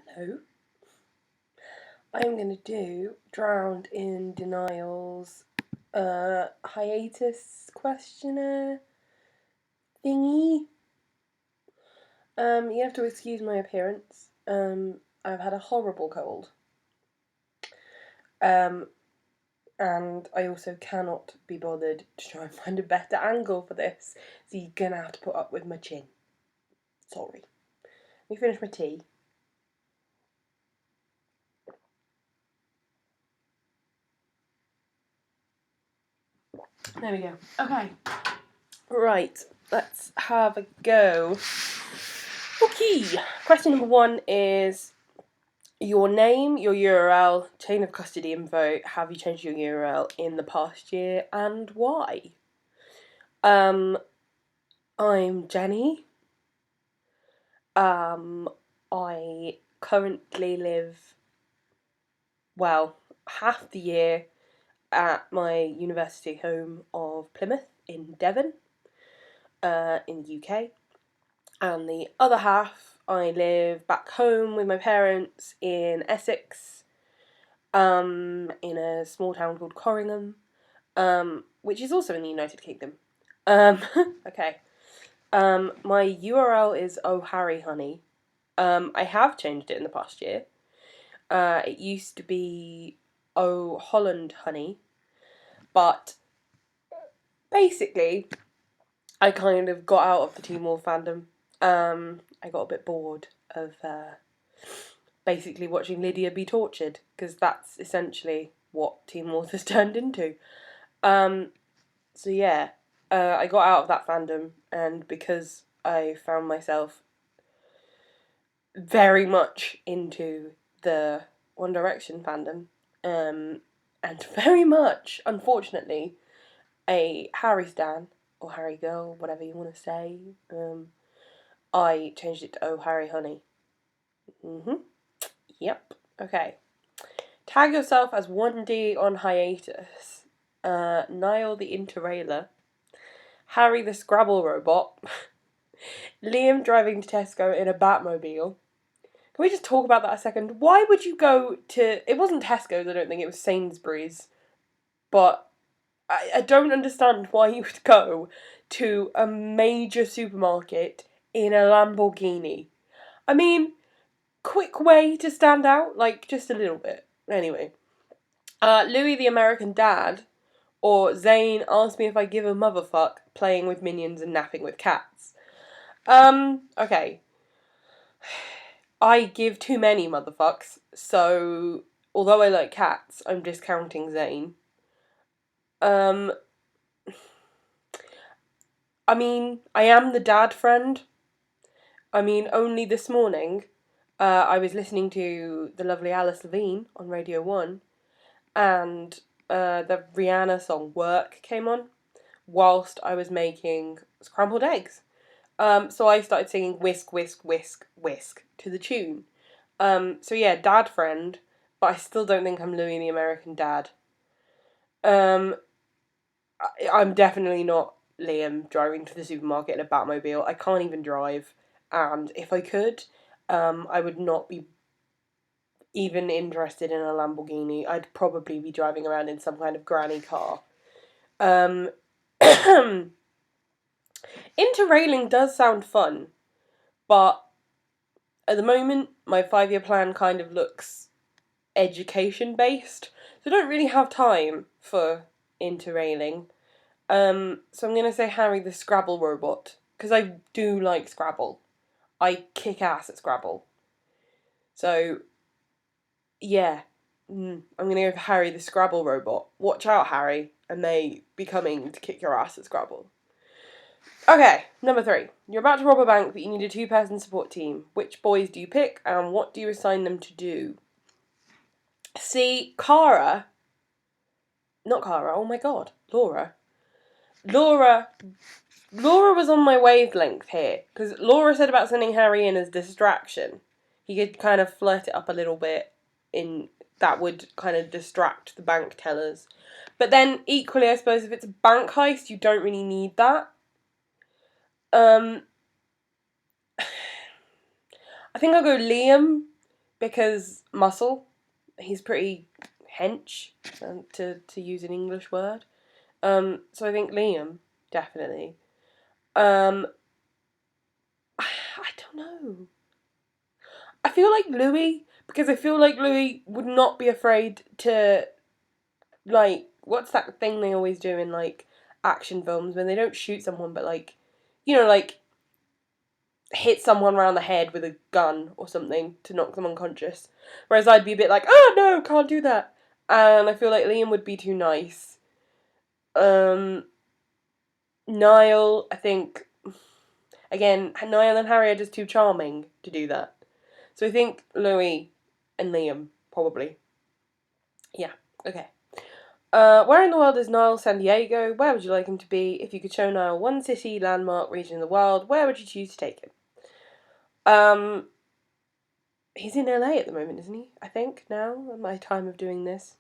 Hello. I'm going to do Drowned in Denial's hiatus questionnaire thingy. You have to excuse my appearance. I've had a horrible cold. And I also cannot be bothered to try and find a better angle for this, so you're going to have to put up with my chin. Sorry. Let me finish my tea. There we go. Okay. Right, let's have a go. Okay, question number 1 is your name, your URL, chain of custody info. Have you changed your URL in the past year and why? I'm Jenny. I currently live, half the year at my university home of Plymouth in Devon, in the UK. And the other half, I live back home with my parents in Essex, in a small town called Corringham, which is also in the United Kingdom. Okay. My URL is Oh Harry Honey. I have changed it in the past year. It used to be Oh Holland Honey, but basically, I kind of got out of the Teen Wolf fandom. I got a bit bored of basically watching Lydia be tortured, because that's essentially what Teen Wolf has turned into. So yeah, I got out of that fandom, and because I found myself very much into the One Direction fandom, and very much, unfortunately, a Harry stan, or Harry girl, whatever you want to say, I changed it to Oh Harry Honey. Yep. Okay. Tag yourself as 1D on hiatus. Niall the Interrailer. Harry the Scrabble Robot. Liam driving to Tesco in a Batmobile. Can we just talk about that a second? Why would you go to... It wasn't Tesco's, I don't think, it was Sainsbury's. But I don't understand why you would go to a major supermarket in a Lamborghini. I mean, quick way to stand out, like, just a little bit. Anyway. Louis the American Dad, or Zane asked me if I give a motherfuck playing with minions and napping with cats. Okay. I give too many motherfucks, so although I like cats, I'm discounting Zane. I mean, I am the dad friend. I mean, only this morning, I was listening to the lovely Alice Levine on Radio 1, and the Rihanna song Work came on whilst I was making scrambled eggs. So I started singing Whisk, Whisk, Whisk, Whisk to the tune. So yeah, dad friend, but I still don't think I'm Louis the American Dad. I'm definitely not Liam driving to the supermarket in a Batmobile. I can't even drive, and if I could, I would not be even interested in a Lamborghini. I'd probably be driving around in some kind of granny car. Interrailing does sound fun, but at the moment, my 5-year plan kind of looks education-based, so I don't really have time for interrailing. So I'm going to say Harry the Scrabble Robot, because I do like Scrabble. I kick ass at Scrabble. So, yeah, I'm going to go for Harry the Scrabble Robot. Watch out, Harry, I may be coming to kick your ass at Scrabble. Okay, number 3. You're about to rob a bank, but you need a 2-person support team. Which boys do you pick, and what do you assign them to do? See, Laura was on my wavelength here, because Laura said about sending Harry in as distraction. He could kind of flirt it up a little bit, that would kind of distract the bank tellers. But then, equally, I suppose, if it's a bank heist, you don't really need that. I think I'll go Liam, because muscle. He's pretty hench, to use an English word. So I think Liam, definitely. I don't know. I feel like Louis, because I feel like Louis would not be afraid to, like, what's that thing they always do in, like, action films when they don't shoot someone, but, like, like, hit someone around the head with a gun or something to knock them unconscious. Whereas I'd be a bit like, oh no, can't do that. And I feel like Liam would be too nice. Niall, I think, again, Niall and Harry are just too charming to do that. So I think Louis and Liam, probably. Yeah, okay. Where in the world is Niall San Diego? Where would you like him to be? If you could show Niall one city, landmark, region in the world, where would you choose to take him? He's in LA at the moment, isn't he? I think, now, at my time of doing this.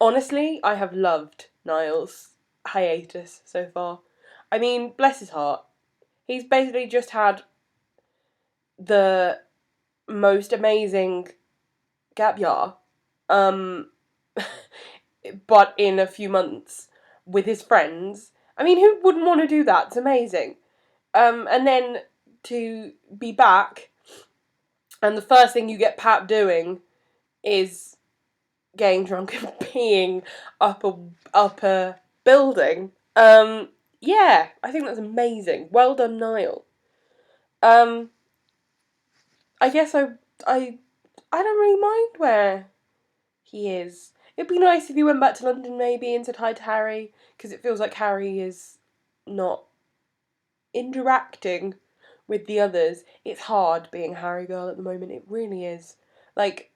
Honestly, I have loved Niall's hiatus so far. I mean, bless his heart. He's basically just had the most amazing gap year, but in a few months with his friends. I mean, who wouldn't want to do that? It's amazing. And then to be back, and the first thing you get Pat doing is getting drunk and peeing up a building. Yeah, I think that's amazing. Well done, Niall. I guess I don't really mind where he is. It'd be nice if he went back to London maybe and said hi to Harry, because it feels like Harry is not interacting with the others. It's hard being a Harry girl at the moment, it really is. Like,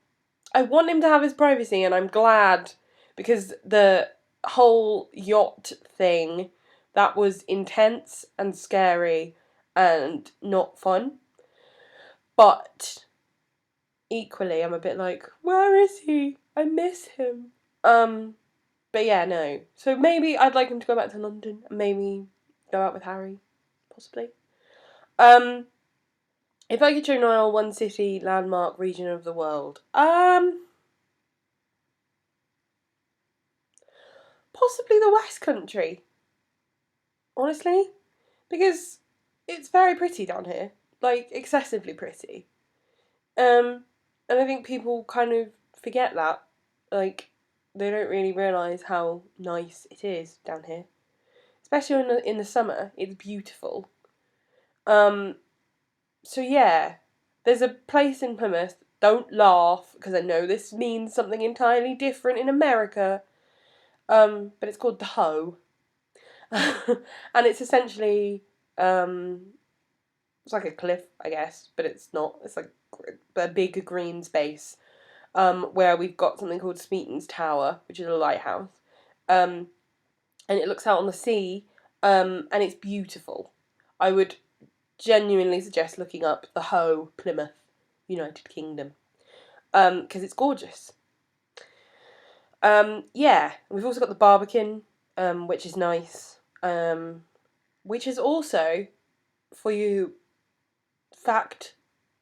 I want him to have his privacy, and I'm glad, because the whole yacht thing, that was intense and scary and not fun. But equally, I'm a bit like, where is he? I miss him. But yeah, no. So maybe I'd like him to go back to London and maybe go out with Harry, possibly. If I could show Niall one city, landmark, region of the world, possibly the West Country. Honestly, because it's very pretty down here, like excessively pretty. And I think people kind of forget that, like they don't really realise how nice it is down here, especially in the summer. It's beautiful. So yeah, there's a place in Plymouth. Don't laugh, because I know this means something entirely different in America. But it's called the Hoe, and it's essentially it's like a cliff, I guess, but it's not. It's like a big green space, where we've got something called Smeaton's Tower, which is a lighthouse, and it looks out on the sea, and it's beautiful. I would genuinely suggest looking up the Hoe, Plymouth, United Kingdom, because it's gorgeous. Yeah, we've also got the Barbican, which is nice, which is also, for you fact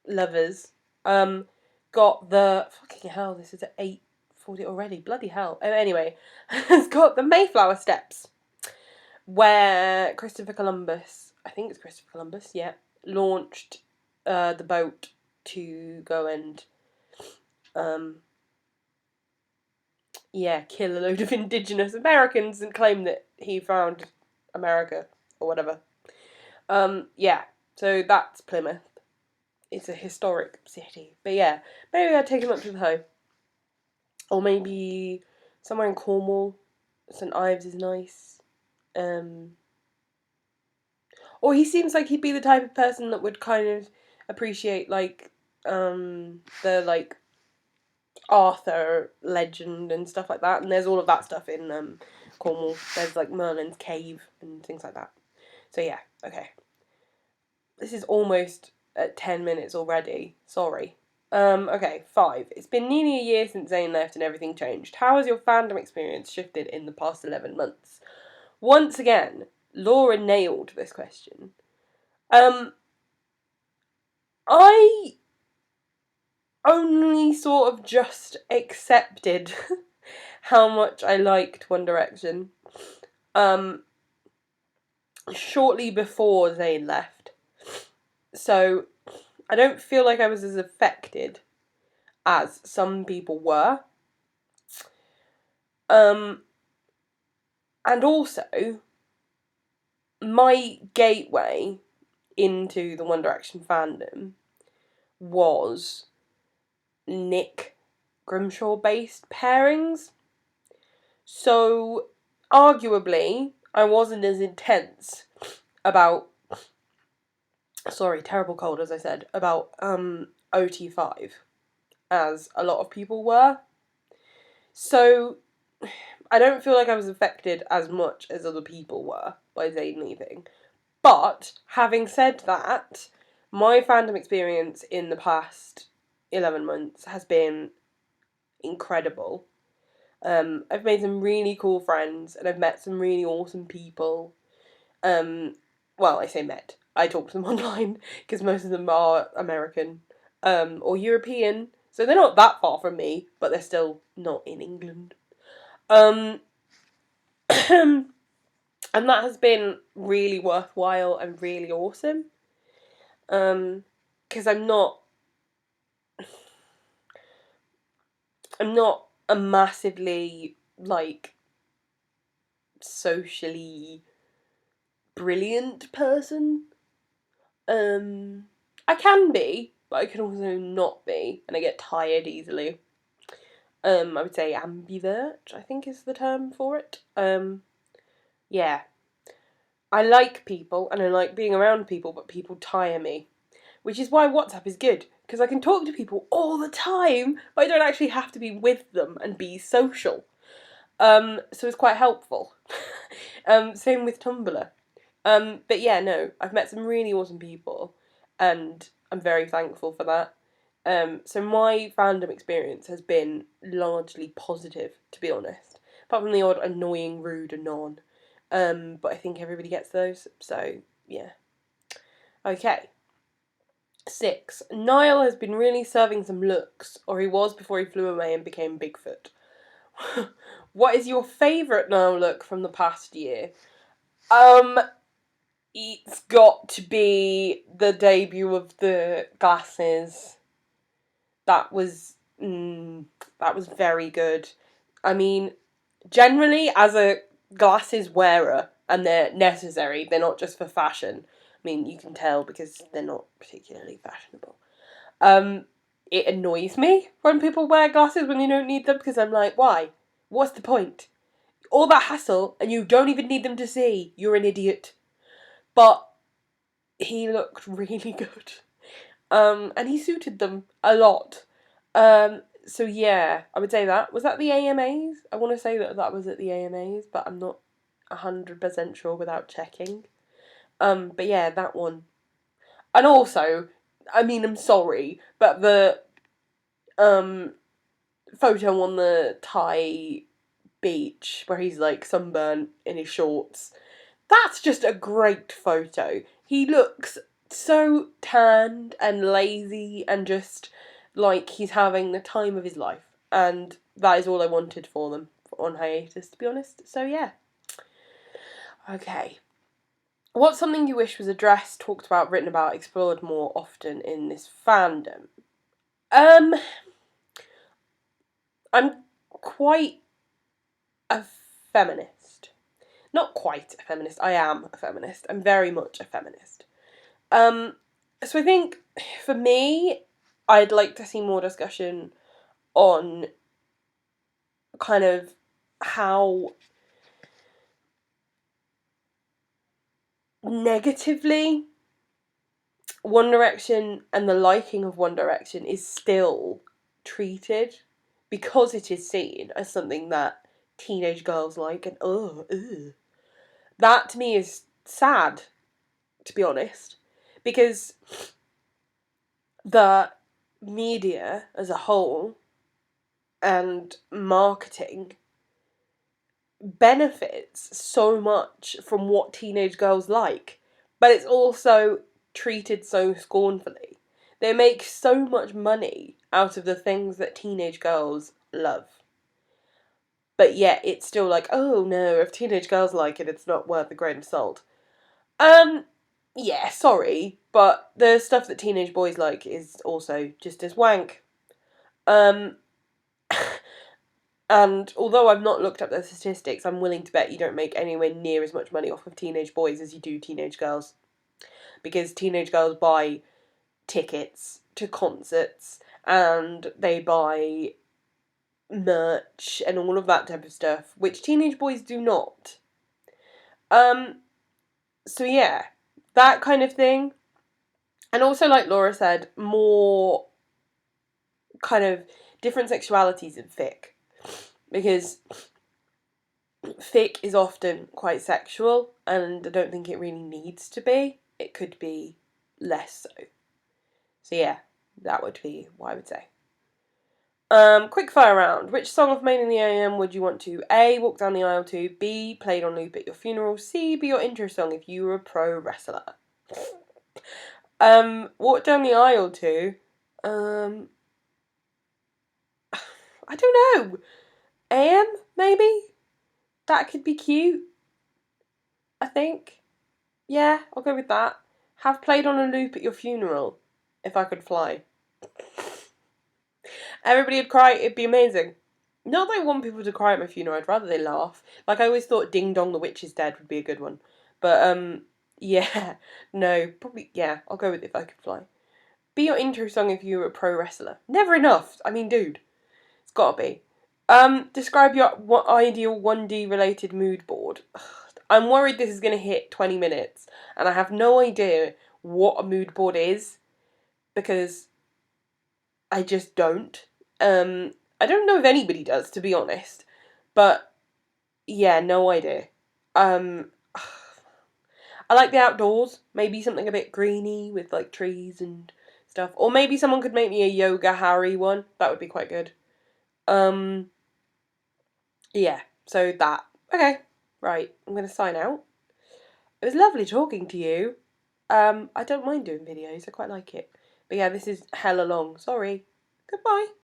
lovers, got the, fucking hell, this is at 8:40 already, bloody hell. Anyway, it's got the Mayflower Steps, where Christopher Columbus, I think it's Christopher Columbus, yeah, launched the boat to go and kill a load of indigenous Americans and claim that he found America or whatever. Yeah, so that's Plymouth. It's a historic city. But yeah, maybe I'd take him up to the Hoe. Or maybe somewhere in Cornwall. St Ives is nice. Or he seems like he'd be the type of person that would kind of appreciate, like, the, like, Arthur legend and stuff like that. And there's all of that stuff in Cornwall. There's, like, Merlin's Cave and things like that. So yeah, okay. This is almost at 10 minutes already. Sorry. Okay, 5. It's been nearly a year since Zayn left and everything changed. How has your fandom experience shifted in the past 11 months? Once again, Laura nailed this question. I sort of just accepted how much I liked One Direction. Shortly before Zayn left. So I don't feel like I was as affected as some people were. And also, my gateway into the One Direction fandom was Nick Grimshaw based pairings. So arguably I wasn't as intense about, sorry, terrible cold as I said, about OT5 as a lot of people were. So I don't feel like I was affected as much as other people were by Zayn leaving. But having said that, my fandom experience in the past 11 months has been incredible. I've made some really cool friends and I've met some really awesome people. Well, I say met. I talk to them online because most of them are American or European. So they're not that far from me, but they're still not in England. And that has been really worthwhile and really awesome. Because I'm not a massively, like, socially brilliant person. I can be, but I can also not be, and I get tired easily. I would say ambivert, I think is the term for it. Yeah. I like people, and I like being around people, but people tire me. Which is why WhatsApp is good, because I can talk to people all the time, but I don't actually have to be with them and be social. So it's quite helpful. Same with Tumblr. But yeah, no, I've met some really awesome people, and I'm very thankful for that. So my fandom experience has been largely positive, to be honest. Apart from the odd annoying, rude anon. But I think everybody gets those, so yeah. Okay. 6. Niall has been really serving some looks, or he was before he flew away and became Bigfoot. What is your favourite Niall look from the past year? It's got to be the debut of the glasses. That was very good. I mean, generally as a glasses wearer, and they're necessary, they're not just for fashion. I mean, you can tell because they're not particularly fashionable. It annoys me when people wear glasses when you don't need them, because I'm like, why? What's the point? All that hassle and you don't even need them to see. You're an idiot. But he looked really good. And he suited them a lot. So yeah, I would say that. Was that the AMAs? I want to say that was at the AMAs, but I'm not 100% sure without checking. But yeah, that one. And also, I mean, I'm sorry, but the photo on the Thai beach where he's like sunburnt in his shorts, that's just a great photo. He looks so tanned and lazy and just like he's having the time of his life, and that is all I wanted for them on hiatus, to be honest. So yeah. Okay. What's something you wish was addressed, talked about, written about, explored more often in this fandom? I'm quite a feminist. Not quite a feminist, I am a feminist. I'm very much a feminist. So I think, for me, I'd like to see more discussion on kind of how negatively One Direction and the liking of One Direction is still treated, because it is seen as something that teenage girls like, and that to me is sad, to be honest, because the media as a whole and marketing benefits so much from what teenage girls like, but it's also treated so scornfully. they make so much money out of the things that teenage girls love. But yet it's still like, oh no, if teenage girls like it, it's not worth a grain of salt. Yeah, sorry, but the stuff that teenage boys like is also just as wank. And although I've not looked up the statistics, I'm willing to bet you don't make anywhere near as much money off of teenage boys as you do teenage girls. Because teenage girls buy tickets to concerts and they buy merch and all of that type of stuff, which teenage boys do not. So yeah, that kind of thing. And also, like Laura said, more kind of different sexualities in fic. Because fic is often quite sexual, and I don't think it really needs to be. It could be less so. So yeah, that would be what I would say. Quick fire round. Which song of Made in the AM would you want to A, walk down the aisle to, B, played on loop at your funeral, C, be your intro song if you were a pro wrestler? Walk down the aisle to, I don't know. AM, maybe? That could be cute, I think. Yeah, I'll go with that. Have played on a loop at your funeral, if I could fly. Everybody would cry, it'd be amazing. Not that I want people to cry at my funeral, I'd rather they laugh. Like, I always thought Ding Dong the Witch is Dead would be a good one. But, yeah, no, probably, yeah, I'll go with If I Could Fly. Be your intro song if you were a pro wrestler. Never enough. I mean, dude, it's gotta be. Describe your ideal 1D related mood board. I'm worried this is going to hit 20 minutes, and I have no idea what a mood board is, because I just don't. I don't know if anybody does, to be honest, but yeah, no idea. I like the outdoors, maybe something a bit greeny with like trees and stuff, or maybe someone could make me a Yoga Harry one, that would be quite good. Yeah, so that. Okay, right, I'm going to sign out. It was lovely talking to you. I don't mind doing videos, I quite like it. But yeah, this is hella long, sorry. Goodbye.